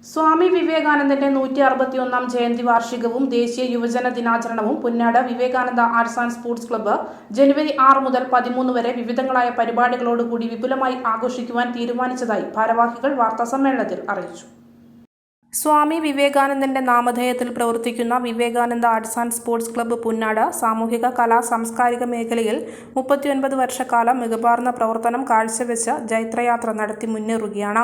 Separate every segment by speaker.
Speaker 1: സ്വാമി വിവേകാനന്ദന്റെ 161 ജയന്തി വാർഷികവും ദേശീയ യുവജന ദിനാചരണവും Punnad Vivekananda arts and sports club ജനുവരി 6 മുതൽ 13 വരെ വിവിധങ്ങളായ പരിപാടികളോടുകൂടി വിപുലമായി ആഘോഷിക്കുവാൻ തീരുമാനിച്ചതായി ഭാരവാഹികൾ വാർത്താസമ്മേളനത്തിൽ അറിയിച്ചു. സ്വാമി വിവേകാനന്ദന്റെ നാമധേയത്തിൽ പ്രവർത്തിക്കുന്ന Vivekananda arts and sports club Punnad സാമൂഹിക കലാ സാംസ്കാരിക മേഖലയിൽ 39 വർഷക്കാലം മികവാർന്ന പ്രവർത്തനം കാഴ്ചവെച്ച് ജൈത്രയാത്ര നടത്തി മുന്നേറുകയാണ്.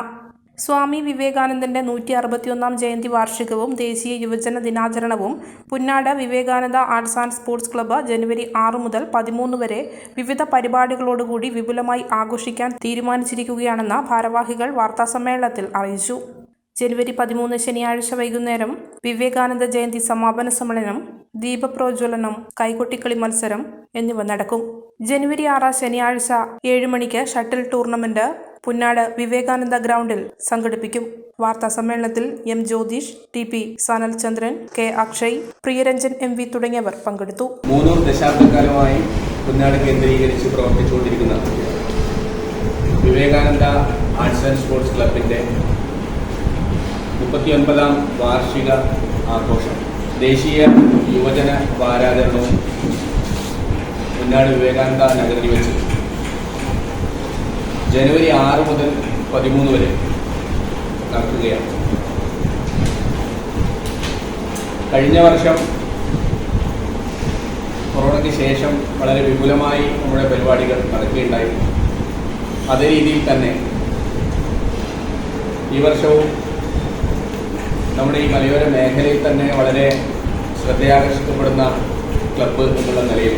Speaker 1: സ്വാമി വിവേകാനന്ദന്റെ 161 ജയന്തി വാർഷികവും ദേശീയ യുവജന ദിനാചരണവും Punnad Vivekananda arts and sports club ജനുവരി 6 മുതൽ 13 വരെ വിവിധ പരിപാടികളോടുകൂടി വിപുലമായി ആഘോഷിക്കാൻ തീരുമാനിച്ചിരിക്കുകയാണെന്ന് ഭാരവാഹികൾ വാർത്താസമ്മേളനത്തിൽ അറിയിച്ചു. ജനുവരി 13 ശനിയാഴ്ച വൈകുന്നേരം വിവേകാനന്ദ ജയന്തി സമാപന സമ്മേളനം, ദീപപ്രോജ്വലനം, കൈകൊട്ടിക്കളി മത്സരം എന്നിവ നടക്കും. ജനുവരി 6 ശനിയാഴ്ച 7 മണിക്ക് ഷട്ടിൽ ടൂർണമെന്റ് പുന്നാട് വിവേകാനന്ദ ഗ്രൗണ്ടിൽ സംഘടിപ്പിക്കും. വാർത്താ സമ്മേളനത്തിൽ M Jyothish, T P. Sanalchandran, K Akshay, Priyaranjan M V. തുടങ്ങിയവർ പങ്കെടുത്തു.
Speaker 2: 3 ദശാബ്ദക്കാലമായി പുന്നാട് കേന്ദ്രീകരിച്ച് പ്രവർത്തിച്ചുകൊണ്ടിരിക്കുന്ന വിവേകാനന്ദ ആർട്സ് ആൻഡ് സ്പോർട്സ് ക്ലബിന്റെ 39ാം വാർഷിക ആഘോഷം ദേശീയ യുവജന വാരാചരണവും പുന്നാട് വിവേകാനന്ദ നഗറിൽ വെച്ച് ജനുവരി 6 മുതൽ 13 വരെ നടക്കുകയാണ്. കഴിഞ്ഞ വർഷം കൊറോണയ്ക്ക് ശേഷം വളരെ വിപുലമായി നമ്മുടെ പരിപാടികൾ നടക്കുകയുണ്ടായി. അതേ രീതിയിൽ തന്നെ ഈ വർഷവും നമ്മുടെ ഈ മലയോര മേഖലയിൽ തന്നെ വളരെ ശ്രദ്ധയാകർഷിക്കപ്പെടുന്ന ക്ലബ്ബ് എന്നുള്ള നിലയിൽ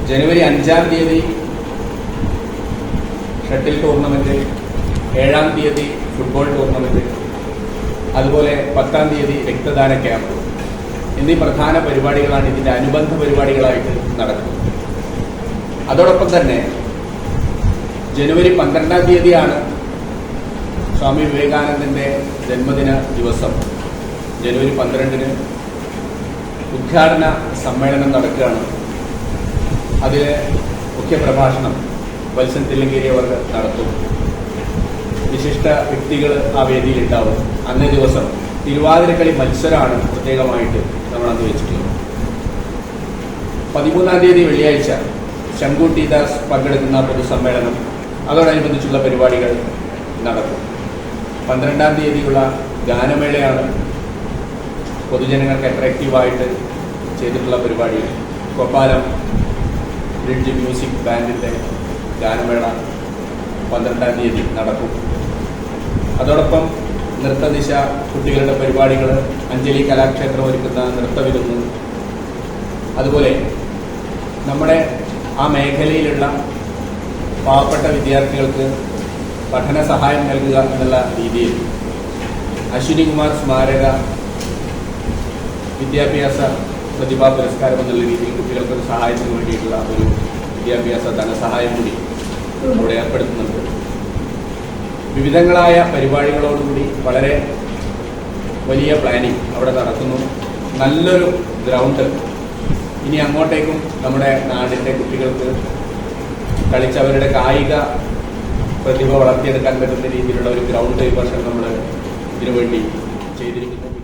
Speaker 2: ജനുവരി 5-ാം തീയതി ഷട്ടിൽ ടൂർണമെൻറ്റ്, 7-ാം തീയതി ഫുട്ബോൾ ടൂർണമെൻറ്റ്, അതുപോലെ 10-ാം തീയതി രക്തദാന ക്യാമ്പ് എന്നീ പ്രധാന പരിപാടികളാണ് ഇതിൻ്റെ അനുബന്ധ പരിപാടികളായിട്ട് നടക്കുന്നത്. അതോടൊപ്പം തന്നെ ജനുവരി 12-ാം തീയതിയാണ് സ്വാമി വിവേകാനന്ദൻ്റെ ജന്മദിന ദിവസം. ജനുവരി 12-ന് ഉദ്ഘാടന സമ്മേളനം നടക്കുകയാണ്. അതിൽ മുഖ്യപ്രഭാഷണം വത്സൻ തില്ലങ്കേരി അവർ നടത്തും. വിശിഷ്ട വ്യക്തികൾ ആ വേദിയിലുണ്ടാവും. അന്നേ ദിവസം തിരുവാതിരക്കളി മത്സരമാണ് പ്രത്യേകമായിട്ട് നമ്മൾ അന്ന് വെച്ചിട്ടുള്ളത്. 13-ാം തീയതി വെള്ളിയാഴ്ച ശങ്കു ടി ദാസ് പങ്കെടുക്കുന്ന പൊതുസമ്മേളനം, അതോടനുബന്ധിച്ചുള്ള പരിപാടികൾ നടക്കും. 12-ാം തീയതിയുള്ള ഗാനമേളയാണ് പൊതുജനങ്ങൾക്ക് അട്രാക്റ്റീവായിട്ട് ചെയ്തിട്ടുള്ള പരിപാടി. കൊപ്പാലം ബ്രിഡ്ജ് മ്യൂസിക് ബാൻഡിൻ്റെ ഗാനമേള 12-ാം തീയതി നടക്കും. അതോടൊപ്പം നൃത്തദിശ കുട്ടികളുടെ പരിപാടികൾ, അഞ്ജലി കലാക്ഷേത്രം ഒരുക്കുന്ന നൃത്തവിരുന്ന്, അതുപോലെ നമ്മുടെ ആ മേഖലയിലുള്ള പാവപ്പെട്ട വിദ്യാർത്ഥികൾക്ക് പഠന സഹായം നൽകുക എന്നുള്ള രീതിയിൽ അശ്വിനി കുമാർ സ്മാരക വിദ്യാഭ്യാസ പ്രതിഭാ പുരസ്കാരം എന്നുള്ള രീതിയിൽ കുട്ടികൾക്കൊരു സഹായത്തിന് വേണ്ടിയിട്ടുള്ള ഒരു വിദ്യാഭ്യാസ ധനസഹായം കൂടി അവിടെ ഏർപ്പെടുത്തുന്നുണ്ട്. വിവിധങ്ങളായ പരിപാടികളോടുകൂടി വളരെ വലിയ പ്ലാനിങ് അവിടെ നടക്കുന്നു. നല്ലൊരു ഗ്രൗണ്ട് ഇനി അങ്ങോട്ടേക്കും നമ്മുടെ നാടിൻ്റെ കുട്ടികൾക്ക് കളിച്ചവരുടെ കായിക പ്രതിഭ വളർത്തിയെടുക്കാൻ പറ്റുന്ന രീതിയിലുള്ള ഒരു ഗ്രൗണ്ട് ഈ വർഷം നമ്മൾ ഇതിനുവേണ്ടി ചെയ്തിരിക്കുന്നു.